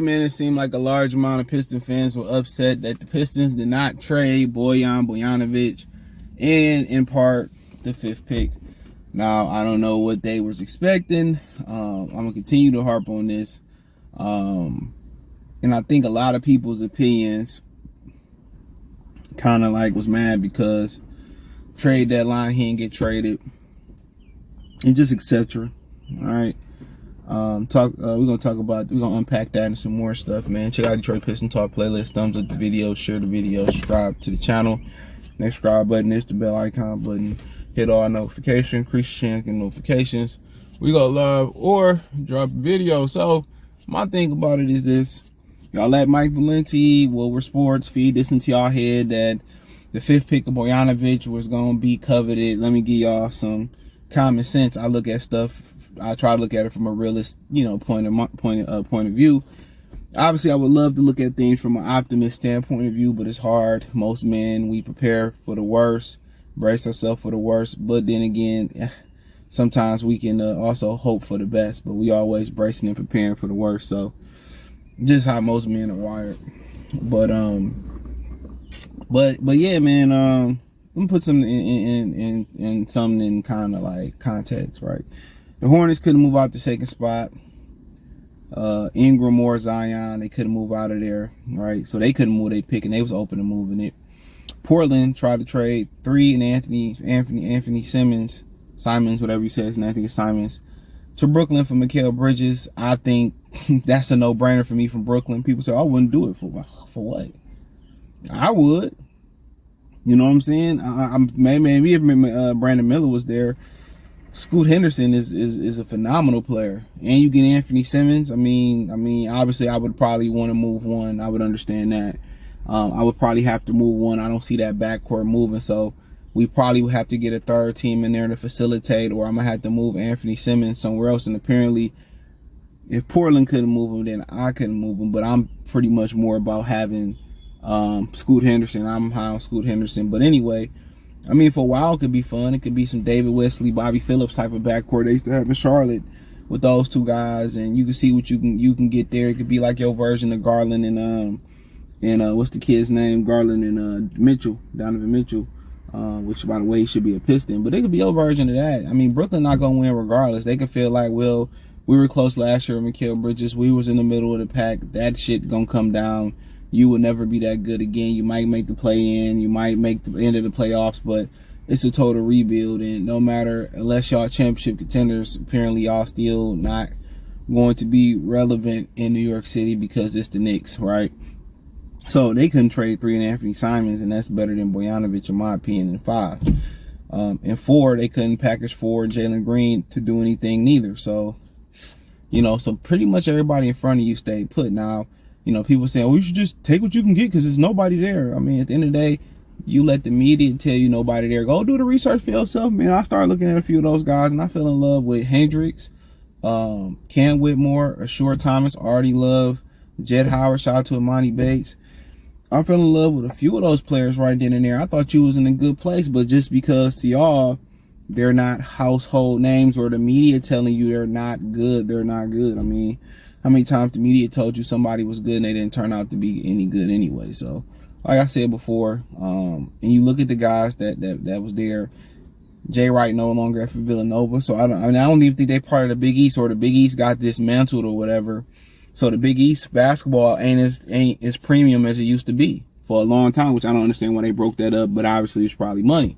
man, it seemed like a large amount of Piston fans were upset that the Pistons did not trade Bogdanovic and, in part, the 5th pick. Now, I don't know what they was expecting. I'm going to continue to harp on this. And I think a lot of people's opinions kind of like was mad because trade deadline, he didn't get traded. And just etc. All right. We're gonna unpack that and some more stuff, man. Check out Detroit Piston Talk playlist, thumbs up the video, share the video, subscribe to the channel. Next subscribe button is the bell icon button. Hit all notifications, increase your chance getting notifications. We go live or drop a video. So my thing about it is this: y'all let Mike Valenti, Wilbur Sports, feed this into y'all head that the 5th pick of Bogdanovic was gonna be coveted. Let me give y'all some common sense. I look at stuff. I try to look at it from a realist, point of view. Obviously, I would love to look at things from an optimist standpoint of view, but it's hard. Most men, we prepare for the worst, brace ourselves for the worst. But then again, sometimes we can also hope for the best. But we always bracing and preparing for the worst. So, just how most men are wired. But yeah, man. Let me put something in something in kind of like context, right? The Hornets couldn't move out the 2nd spot. Ingram or Zion, they couldn't move out of there, right? So they couldn't move their pick, and they was open to moving it. Portland tried to trade 3 and Anthony Simons, whatever you say his name, I think it's Simons, to Brooklyn for Mikal Bridges. I think that's a no-brainer for me from Brooklyn. People say, I wouldn't do it for what? I would. You know what I'm saying? Maybe if Brandon Miller was there. Scoot Henderson is a phenomenal player, and you get Anthony Simons. I mean, obviously, I would probably want to move one. I would understand that. I would probably have to move one. I don't see that backcourt moving, so we probably would have to get a 3rd team in there to facilitate, or I'm gonna have to move Anthony Simons somewhere else. And apparently, if Portland couldn't move him, then I couldn't move him. But I'm pretty much more about having Scoot Henderson. I'm high on Scoot Henderson. But anyway. I mean, for a while, it could be fun. It could be some David Wesley, Bobby Phillips type of backcourt they used to have in Charlotte with those 2 guys, and you can see what you can get there. It could be like your version of Garland and what's the kid's name? Garland and Mitchell, Donovan Mitchell, which by the way should be a Piston, but it could be your version of that. I mean, Brooklyn not gonna win regardless. They could feel like, well, we were close last year with Mikal Bridges. We was in the middle of the pack. That shit gonna come down. You will never be that good again. You might make the play-in. You might make the end of the playoffs, but it's a total rebuild. And no matter, unless y'all championship contenders, apparently y'all still not going to be relevant in New York City because it's the Knicks, right? So they couldn't trade 3 and Anthony Simons, and that's better than Bogdanovic in my opinion in 5. And 4, they couldn't package 4 Jalen Green to do anything neither. So, so pretty much everybody in front of you stayed put. Now, people saying, you should just take what you can get because there's nobody there. I mean, at the end of the day, you let the media tell you nobody there. Go do the research for yourself, man. I started looking at a few of those guys, and I fell in love with Hendricks, Cam Whitmore, Ashore Thomas, Artie Love, Jed Howard, shout out to Imani Bates. I fell in love with a few of those players right then and there. I thought you was in a good place, but just because to y'all, they're not household names or the media telling you they're not good, they're not good. I mean, how many times the media told you somebody was good and they didn't turn out to be any good anyway? So, like I said before, and you look at the guys that was there. Jay Wright no longer at Villanova, so I don't even think they're part of the Big East, or the Big East got dismantled or whatever. So the Big East basketball ain't as premium as it used to be for a long time, which I don't understand why they broke that up. But obviously, it's probably money.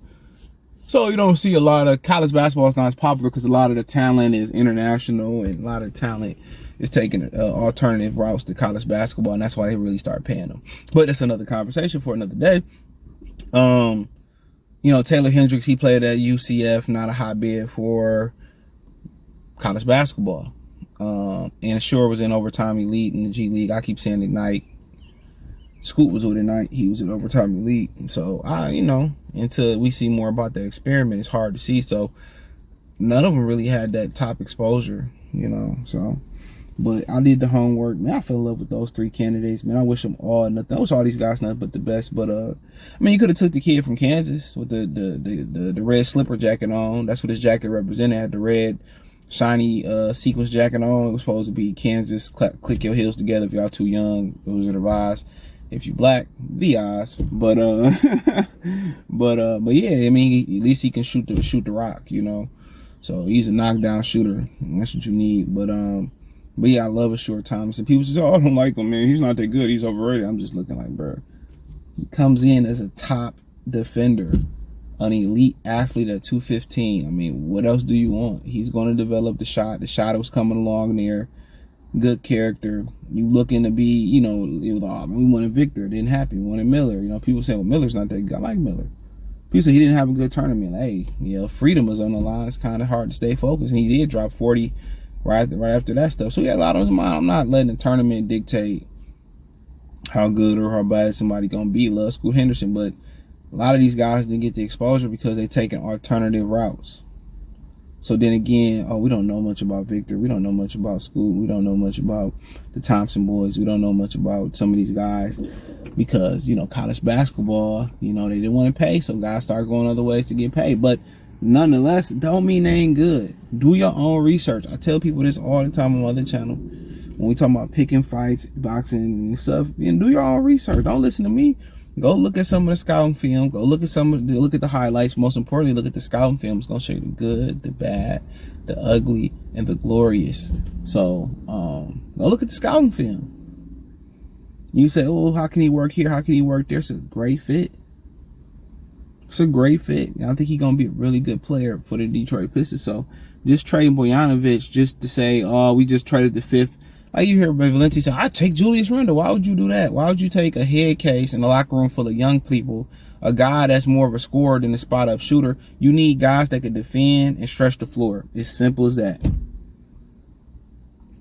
So you don't see a lot of college basketball is not as popular because a lot of the talent is international and a lot of the talent is taking alternative routes to college basketball, and that's why they really start paying them. But that's another conversation for another day. Taylor Hendricks, he played at UCF, not a hotbed for college basketball. And Shore was in Overtime Elite in the G League. I keep saying Ignite. Scoot was with Ignite. He was in Overtime Elite. So, until we see more about that experiment, it's hard to see. So, none of them really had that top exposure, so. But I did the homework. Man, I fell in love with those 3 candidates. Man, I wish them all nothing. I wish all these guys nothing but the best. But you could have took the kid from Kansas with the red slipper jacket on. That's what his jacket represented. Had the red shiny sequence jacket on. It was supposed to be Kansas, click your heels together if y'all too young. Those are the vibes. If you black, the odds. But but yeah, I mean, at least he can shoot the rock, you know. So he's a knockdown shooter. That's what you need. But yeah, I love a short Thomas. And people say, oh, I don't like him, man. He's not that good. He's overrated. I'm just looking like, bro. He comes in as a top defender, an elite athlete at 215. I mean, what else do you want? He's going to develop the shot. The shot was coming along there. Good character. You looking to be, you know, it was, oh, we wanted Victor. It didn't happen. We wanted Miller. You know, people say, well, Miller's not that good. I like Miller. People say he didn't have a good tournament. Hey, you know, freedom was on the line. It's kind of hard to stay focused. And he did drop 40 right after that stuff. So, yeah, a lot of them, I'm not letting the tournament dictate how good or how bad somebody going to be. Love Scoot Henderson. But a lot of these guys didn't get the exposure because they taking alternative routes. So then again, oh, we don't know much about Victor. We don't know much about Scoot. We don't know much about the Thompson boys. We don't know much about some of these guys because, you know, college basketball, you know, they didn't want to pay. So guys start going other ways to get paid. But nonetheless, don't mean they ain't good. Do your own research. I tell people this all the time on my other channel. When we talk about picking fights, boxing and stuff, you know, do your own research. Don't listen to me. Go look at some of the scouting film. Go look at look at the highlights. Most importantly, look at the scouting film. It's gonna show you the good, the bad, the ugly, and the glorious. So go look at the scouting film. You say, oh, how can he work here? How can he work there? It's a great fit. It's a great fit. I think he's gonna be a really good player for the Detroit Pistons. So just trading Bogdanovic just to say, oh, we just traded the fifth. Like you hear Valenti say, I take Julius Randle. Why would you do that? Why would you take a head case in a locker room full of young people, a guy that's more of a scorer than a spot-up shooter? You need guys that can defend and stretch the floor. It's simple as that.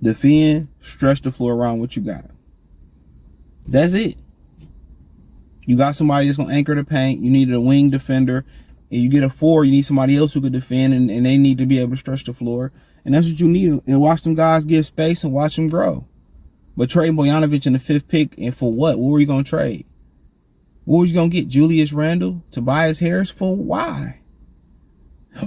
Defend, stretch the floor around what you got. That's it. You got somebody that's going to anchor the paint. You needed a wing defender. And you get a 4, you need somebody else who could defend, and they need to be able to stretch the floor. And that's what you need. And watch them guys get space and watch them grow. But trade Bogdanovic in the 5th pick, and for what? What were you going to trade? What was you going to get? Julius Randle? Tobias Harris? For why?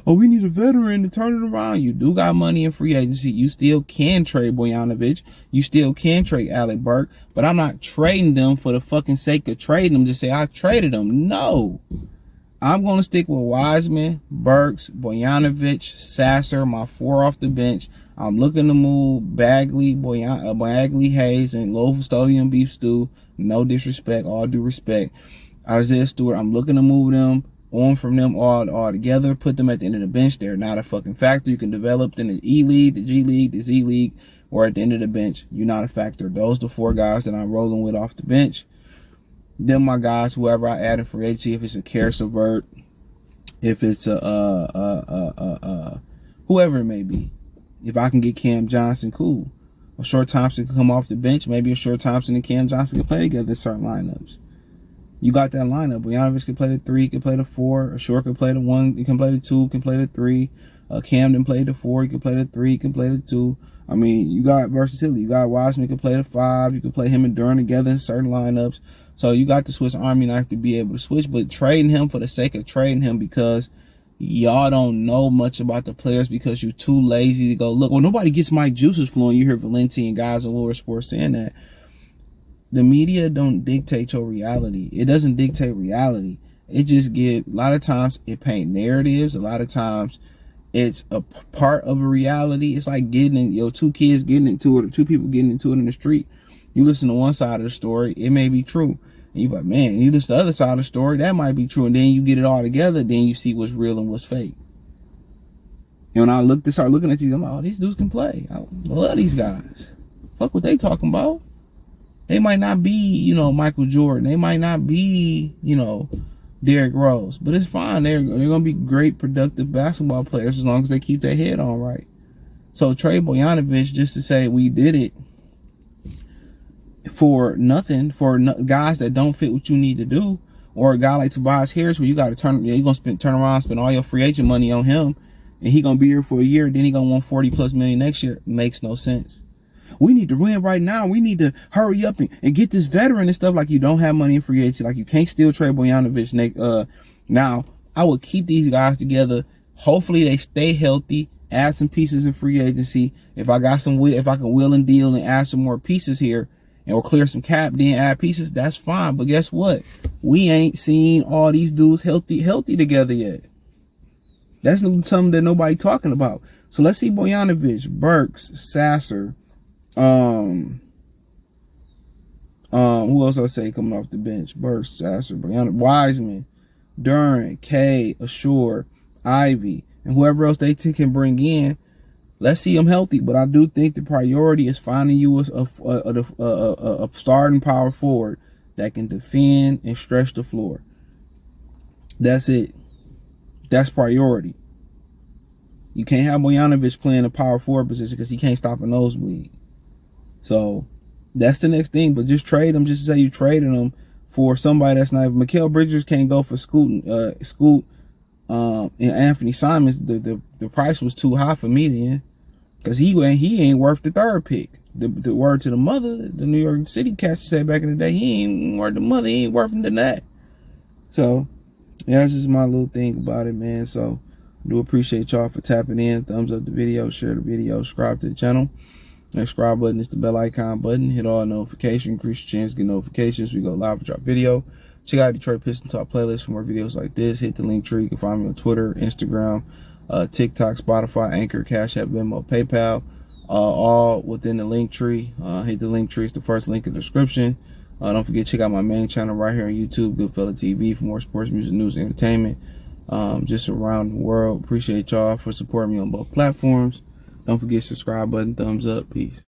Oh, we need a veteran to turn it around. You do got money in free agency. You still can trade Bogdanovic. You still can trade Alec Burke. But I'm not trading them for the fucking sake of trading them to say I traded them. No. I'm going to stick with Wiseman, Burks, Bogdanovic, Sasser, my 4 off the bench. I'm looking to move Bagley, Bagley, Hayes, and low custodian beef stew. No disrespect, all due respect. Isaiah Stewart, I'm looking to move them on from them all together, put them at the end of the bench. They're not a fucking factor. You can develop in the E League, the G League, the Z League, or at the end of the bench. You're not a factor. Those are the 4 guys that I'm rolling with off the bench. Them my guys, whoever I add in free agency, if it's a Karis LeVert, if it's a whoever it may be. If I can get Cam Johnson, cool. A Short Thompson can come off the bench. Maybe a Short Thompson and Cam Johnson can play together in certain lineups. You got that lineup. Bogdanovic can play the 3, he can play the 4. A Short can play the 1, he can play the 2, can play the 3. Camden played the 4, he can play the 3, he can play the 2. I mean, you got versatility. You got Wiseman can play the 5. You can play him and Durant together in certain lineups. So you got the Swiss Army knife to be able to switch, but trading him for the sake of trading him because y'all don't know much about the players because you're too lazy to go look. Well, nobody gets Mike Juices flowing. You hear Valenti and guys in Lower Sports saying that. The media don't dictate your reality. It doesn't dictate reality. It just a lot of times it paint narratives. A lot of times it's a part of a reality. It's like getting 2 kids getting into it or 2 people getting into it in the street. You listen to one side of the story, it may be true. And you're like, man, you listen to the other side of the story, that might be true. And then you get it all together, then you see what's real and what's fake. And when I start looking at these, I'm like, oh, these dudes can play. I love these guys. Fuck what they talking about. They might not be, Michael Jordan. They might not be, Derrick Rose. But it's fine. They're going to be great, productive basketball players as long as they keep their head on right. So trade Bogdanovic just to say we did it for nothing, for guys that don't fit what you need to do, or a guy like Tobias Harris where you got to you're going to turn around, spend all your free agent money on him, and he going to be here for a year, then he going to want $40+ million next year. Makes no sense. We need to win right now. We need to hurry up and get this veteran and stuff. Like you don't have money in free agency, like you can't still trade Bogdanovic. Now, I would keep these guys together. Hopefully they stay healthy. add some pieces in free agency. If I can wheel and deal and add some more pieces here and or clear some cap, then add pieces, that's fine. But guess what? We ain't seen all these dudes healthy together yet. That's something that nobody talking about. So let's see Bogdanovic, Burks, Sasser, who else I say coming off the bench? Burks, Sasser, Bogdanovic, Wiseman, Duran, K, Ashore, Ivy, and whoever else they can bring in. Let's see them healthy. But I do think the priority is finding you a starting power forward that can defend and stretch the floor. That's it. That's priority. You can't have Bogdanovic playing a power forward position because he can't stop a nosebleed. So that's the next thing. But just trade him. Just say you traded him for somebody that's not. Mikal Bridges can't go for Scoot, and Anthony Simons. The price was too high for me then, because he ain't worth the third pick. The word to the mother, the New York City Cats said back in the day, he ain't worth the mother. He ain't worth than that. So yeah, that's just my little thing about it, man. So I do appreciate y'all for tapping in. Thumbs up the video, share the video, subscribe to the channel. That subscribe button is the bell icon button. Hit all notifications, increase your chance to get notifications. We go live with drop video. Check out Detroit Piston Talk playlist for more videos like this. Hit the link tree. You can find me on Twitter, Instagram, TikTok, Spotify, Anchor, Cash App, Venmo, PayPal, all within the link tree. Hit the link tree. It's the first link in the description. Don't forget to check out my main channel right here on YouTube, Goodfella TV, for more sports, music, news, and entertainment just around the world. Appreciate y'all for supporting me on both platforms. Don't forget subscribe button, thumbs up. Peace.